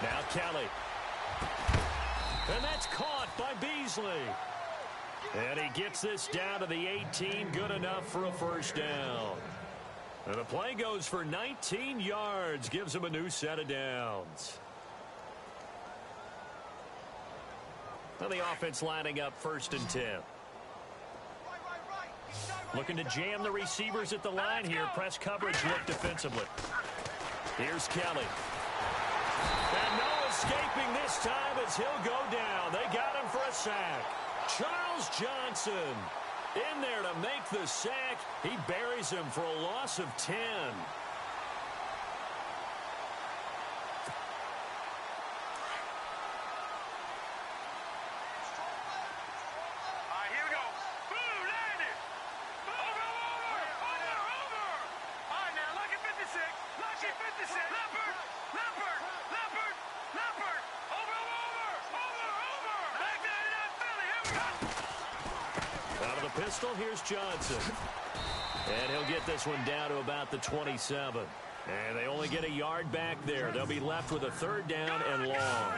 Now Kelly. And that's caught by Beasley. And he gets this down to the 18. Good enough for a first down. And the play goes for 19 yards. Gives him a new set of downs. And the offense lining up first and 10. Looking to jam the receivers at the line here. Press coverage look defensively. Here's Kelly. And no escaping this time as he'll go down. They got him for a sack. Charles Johnson in there to make the sack. He buries him for a loss of 10. Pistol, here's Johnson. And he'll get this one down to about the 27. And they only get a yard back there. They'll be left with a third down and long.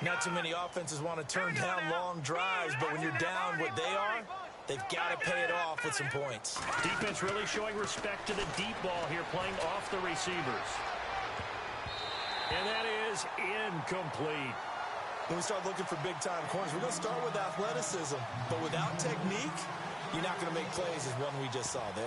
Not too many offenses want to turn down long drives, but when you're down what they are, they've got to pay it off with some points. Defense really showing respect to the deep ball here, playing off the receivers. And that is incomplete. When we start looking for big-time corners, we're going to start with athleticism. But without technique, you're not going to make plays as one we just saw there.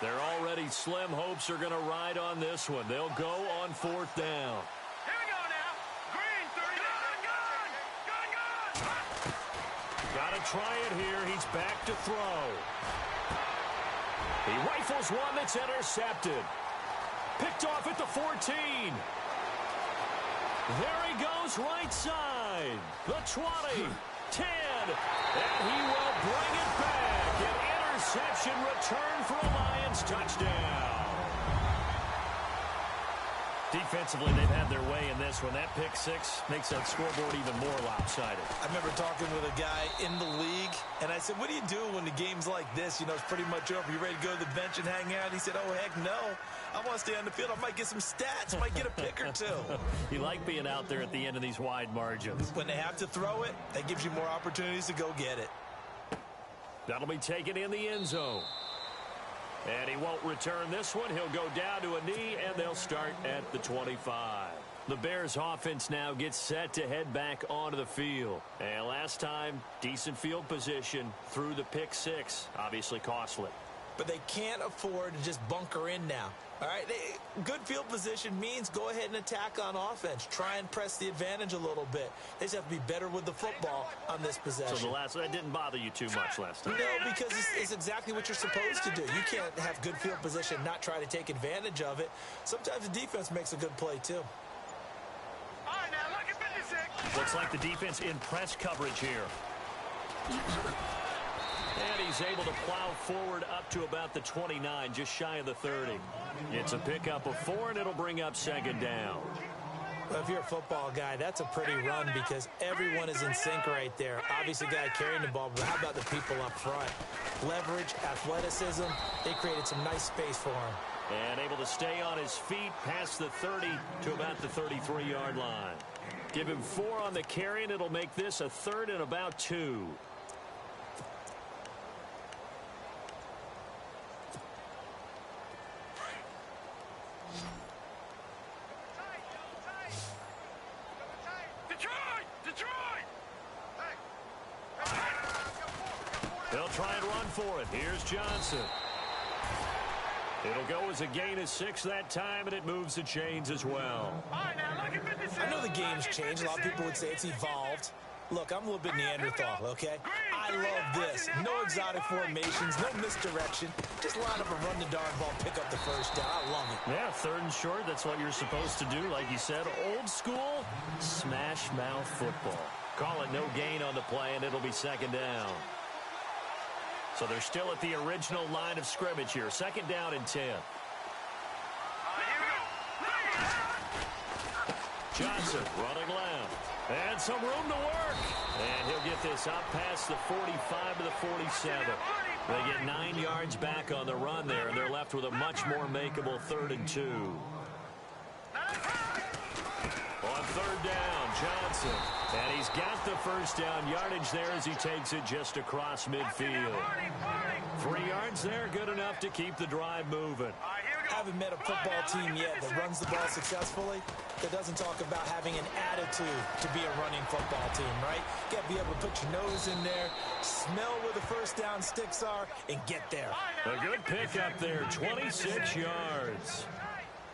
They're already slim hopes are going to ride on this one. They'll go on fourth down. Try it here. He's back to throw. He rifles one that's intercepted. Picked off at the 14. There he goes right side. the 20, 10, and he will bring it back. An interception return for a Lions touchdown. Defensively, they've had their way in this one. That pick six makes that scoreboard even more lopsided. I remember talking with a guy in the league, and I said, what do you do when the game's like this? You know, it's pretty much over. You ready to go to the bench and hang out? He said, oh, heck no. I want to stay on the field. I might get some stats. Might get a pick or two. You like being out there at the end of these wide margins. When they have to throw it, that gives you more opportunities to go get it. That'll be taken in the end zone. And he won't return this one. He'll go down to a knee, and they'll start at the 25. The Bears offense now gets set to head back onto the field. And last time, decent field position through the pick six. Obviously costly. But they can't afford to just bunker in now. All right, good field position means go ahead and attack on offense. Try and press the advantage a little bit. They just have to be better with the football on this possession. So that didn't bother you too much last time? No, because it's exactly what you're supposed to do. You can't have good field position and not try to take advantage of it. Sometimes the defense makes a good play, too. All right, now, look at 56. Looks like the defense in press coverage here. And he's able to plow forward up to about the 29, just shy of the 30. It's a pickup of 4, and it'll bring up second down. Well, if you're a football guy, that's a pretty run because everyone is in sync right there. Obviously, guy carrying the ball, but how about the people up front? Leverage, athleticism, they created some nice space for him. And able to stay on his feet past the 30 to about the 33-yard line. Give him 4 on the carry, and it'll make this a 3rd and about 2. They'll try and run for it. Here's Johnson. It'll go as a gain of 6 that time, and it moves the chains as well. I know the game's changed. A lot of people would say it's evolved. Look, I'm a little bit Neanderthal, okay? I love this. No exotic formations, no misdirection. Just line up and run the darn ball, pick up the first down. I love it. Yeah, 3rd and short, that's what you're supposed to do. Like you said, old school, smash mouth football. Call it no gain on the play, and it'll be second down. So they're still at the original line of scrimmage here. Second down and 10. Johnson running left. And some room to work. And he'll get this up past the 45 to the 47. They get 9 yards back on the run there, and they're left with a much more makeable 3rd and 2. On 3rd down, Johnson. And he's got the first down yardage there as he takes it just across midfield. 3 yards there, good enough to keep the drive moving. I haven't met a football team yet that runs the ball successfully that doesn't talk about having an attitude to be a running football team, right? You got to be able to put your nose in there, smell where the first down sticks are, and get there. A good pick up there, 26 yards.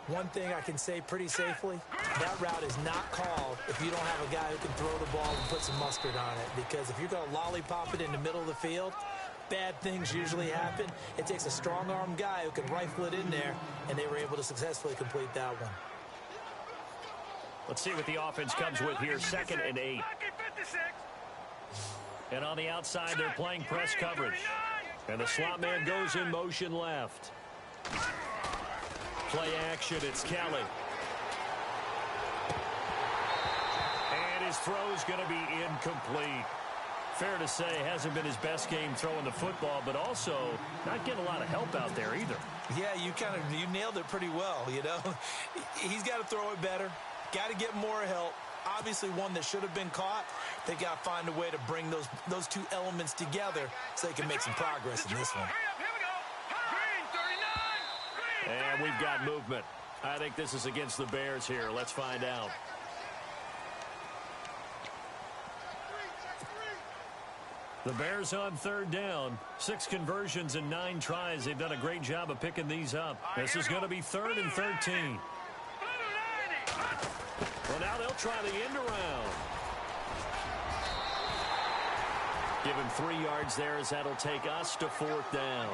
One thing I can say pretty safely, that route is not called if you don't have a guy who can throw the ball and put some mustard on it. Because if you're going to lollipop it in the middle of the field, bad things usually happen. It takes a strong-arm guy who can rifle it in there, and they were able to successfully complete that one. Let's see what the offense comes with here. 2nd and 8. And on the outside, they're playing press coverage. And the slot man goes in motion left. Play action, it's Kelly. And his throw's going to be incomplete. Fair to say, hasn't been his best game throwing the football, but also not getting a lot of help out there either. Yeah, you nailed it pretty well, you know. He's got to throw it better. Got to get more help. Obviously one that should have been caught. They got to find a way to bring those two elements together so they can make some progress in this one. And we've got movement. I think this is against the Bears here. Let's find out. The Bears on 3rd down. 6 conversions and 9 tries. They've done a great job of picking these up. This is going to be 3rd and 13. Well, now they'll try the end around. Give him 3 yards there as that'll take us to 4th down.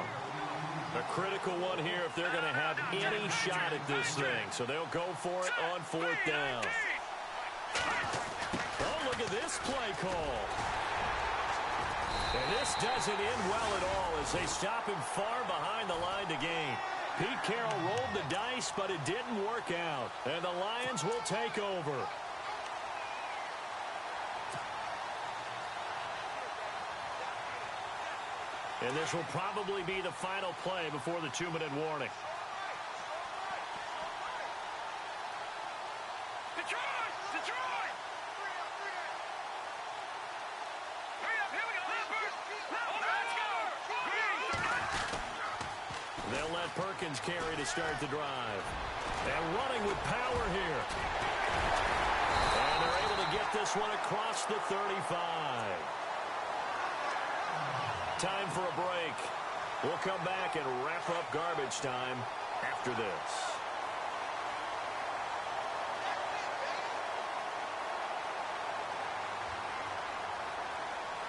A critical one here if they're going to have any shot at this thing. So they'll go for it on 4th down. Oh, look this play call. And this doesn't end well at all as they stop him far behind the line to gain. Pete Carroll rolled the dice, but it didn't work out. And the Lions will take over. And this will probably be the final play before the 2-minute warning. Detroit! Hurry up, here we go. Let's go. They'll let Perkins carry to start the drive. And running with power here. And they're able to get this one across the 35. Time for a break. We'll come back and wrap up garbage time after this.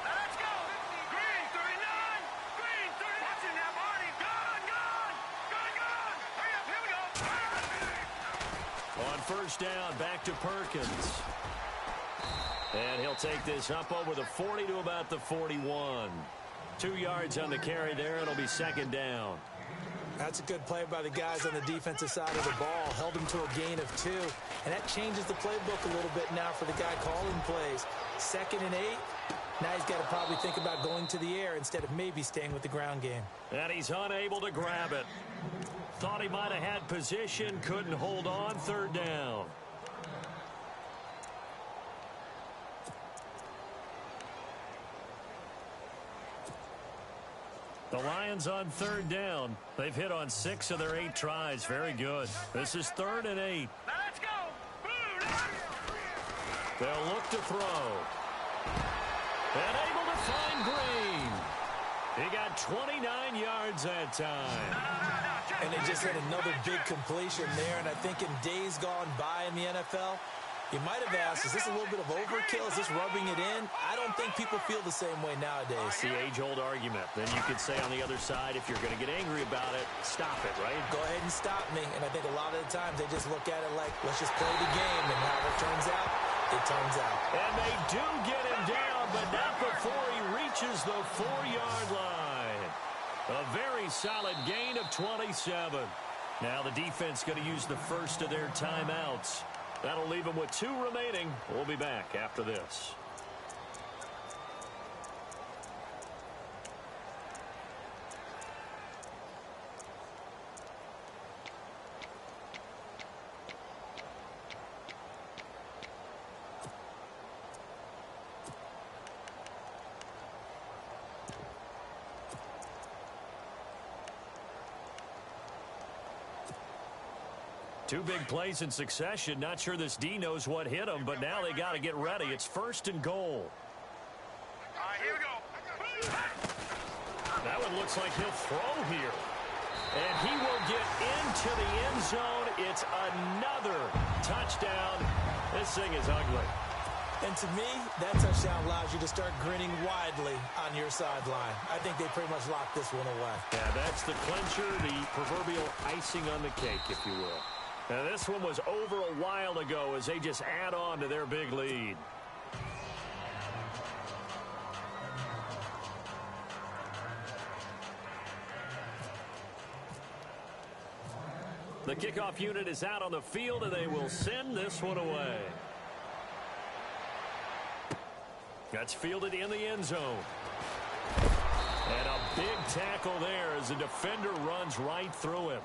Let's go. Green 39. Green 30. Watch it now, Barney. Gone. Hurry up, here we go. On first down, back to Perkins. And he'll take this up over the 40 to about the 41. 2 yards on the carry there. It'll be second down. That's a good play by the guys on the defensive side of the ball. Held him to a gain of 2. And that changes the playbook a little bit now for the guy calling plays. 2nd and 8. Now he's got to probably think about going to the air instead of maybe staying with the ground game. And he's unable to grab it. Thought he might have had position. Couldn't hold on. 3rd down. The Lions on 3rd down. They've hit on 6 of their 8 tries. Very good. This is 3rd and 8. Let's go. They'll look to throw. And able to find Green. He got 29 yards that time. And they just had another big completion there. And I think in days gone by in the NFL, you might have asked, is this a little bit of overkill? Is this rubbing it in? I don't think people feel the same way nowadays. It's the age-old argument. Then you could say on the other side, if you're going to get angry about it, stop it, right? Go ahead and stop me. And I think a lot of the times they just look at it like, let's just play the game. And however it turns out, it turns out. And they do get him down, but not before he reaches the 4-yard line. A very solid gain of 27. Now the defense going to use the first of their timeouts. That'll leave them with 2 remaining. We'll be back after this. Two big plays in succession. Not sure this D knows what hit him, but now they got to get ready. It's 1st and goal. All right, here we go. That one looks like he'll throw here. And he will get into the end zone. It's another touchdown. This thing is ugly. And to me, that touchdown allows you to start grinning widely on your sideline. I think they pretty much locked this one away. Yeah, that's the clincher, the proverbial icing on the cake, if you will. Now, this one was over a while ago as they just add on to their big lead. The kickoff unit is out on the field, and they will send this one away. That's fielded in the end zone. And a big tackle there as the defender runs right through him.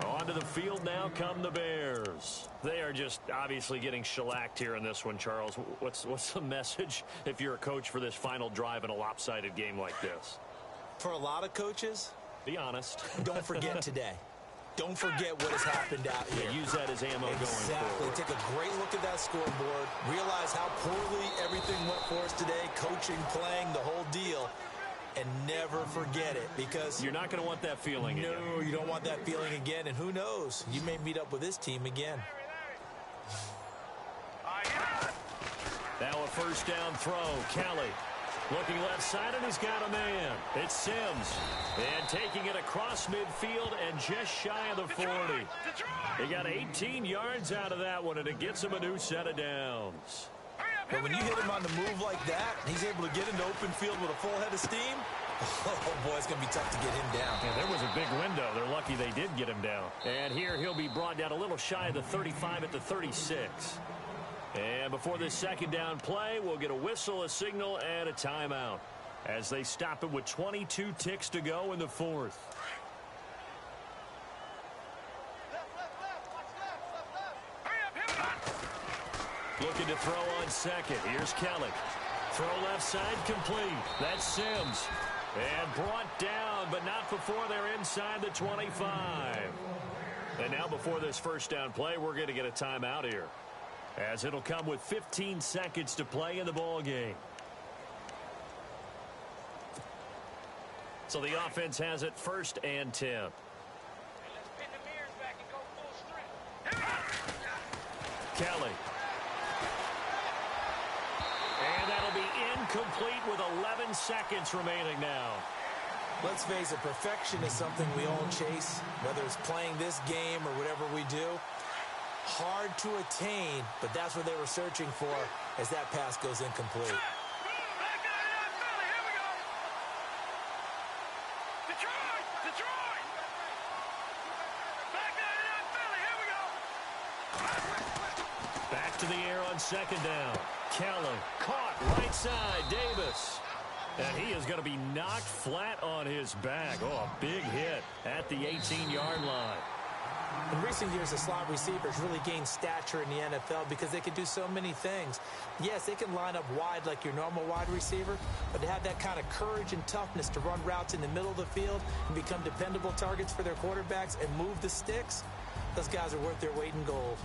Onto the field now come the Bears. They are just obviously getting shellacked here in this one, Charles. What's the message if you're a coach for this final drive in a lopsided game like this? For a lot of coaches, be honest. Don't forget today. Don't forget what has happened out here. Yeah, use that as ammo going forward. Take a great look at that scoreboard. Realize how poorly everything went for us today. Coaching, playing, the whole deal. And never forget it, because you're not going to want that feeling again. No, you don't want that feeling again. And who knows? You may meet up with this team again. Now a first down throw. Kelly looking left side, and he's got a man. It's Sims. And taking it across midfield and just shy of the 40. They got 18 yards out of that one, and it gets him a new set of downs. But when you hit him on the move like that, he's able to get into open field with a full head of steam, oh, boy, it's going to be tough to get him down. Yeah, there was a big window. They're lucky they did get him down. And here he'll be brought down a little shy of the 35 at the 36. And before this second down play, we'll get a whistle, a signal, and a timeout as they stop it with 22 ticks to go in the fourth. Looking to throw on second. Here's Kelly. Throw left side complete. That's Sims. And brought down, but not before they're inside the 25. And now before this first down play, we're going to get a timeout here, as it'll come with 15 seconds to play in the ball game. So the offense has it 1st and 10. Kelly. And that'll be incomplete with 11 seconds remaining now. Let's face it, perfection is something we all chase, whether it's playing this game or whatever we do. Hard to attain, but that's what they were searching for as that pass goes incomplete. Back to the air on second down. Kelly caught right side. Davis. And he is going to be knocked flat on his back. Oh, a big hit at the 18-yard line. In recent years, the slot receivers really gained stature in the NFL because they can do so many things. Yes, they can line up wide like your normal wide receiver, but to have that kind of courage and toughness to run routes in the middle of the field and become dependable targets for their quarterbacks and move the sticks, those guys are worth their weight in gold.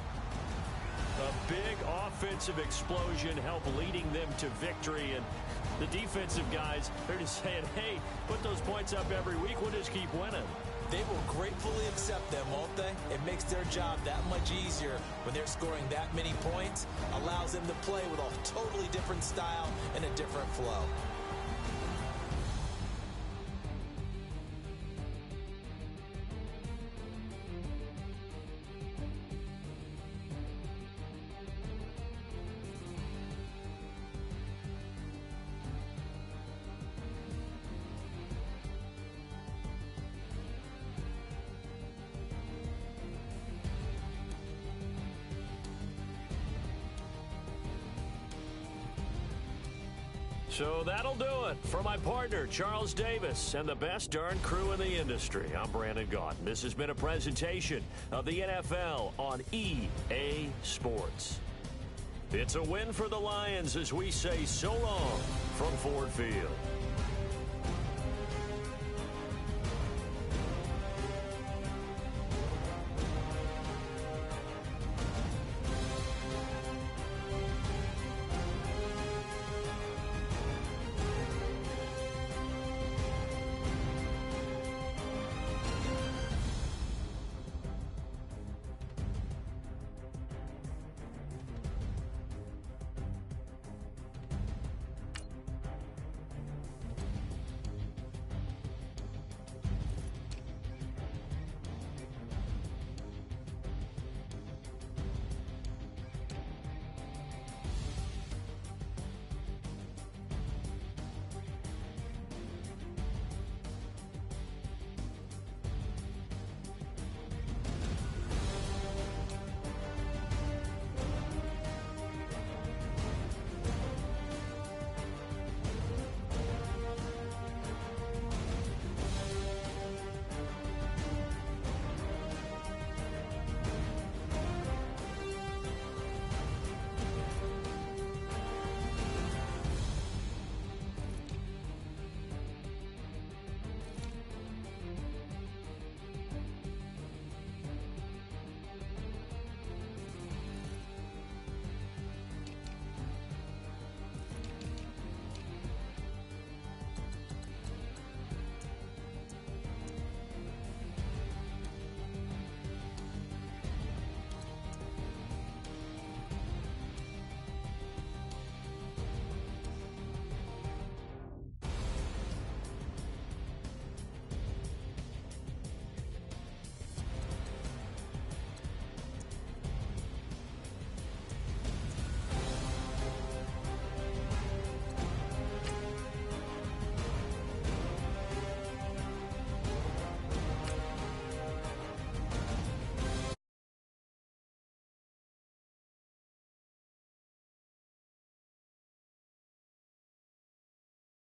A big offensive explosion helped leading them to victory, and the defensive guys, they're just saying, hey, put those points up every week, we'll just keep winning. They will gratefully accept them, won't they? It makes their job that much easier when they're scoring that many points, allows them to play with a totally different style and a different flow. So that'll do it for my partner, Charles Davis, and the best darn crew in the industry. I'm Brandon Gaudin. This has been a presentation of the NFL on EA Sports. It's a win for the Lions as we say so long from Ford Field.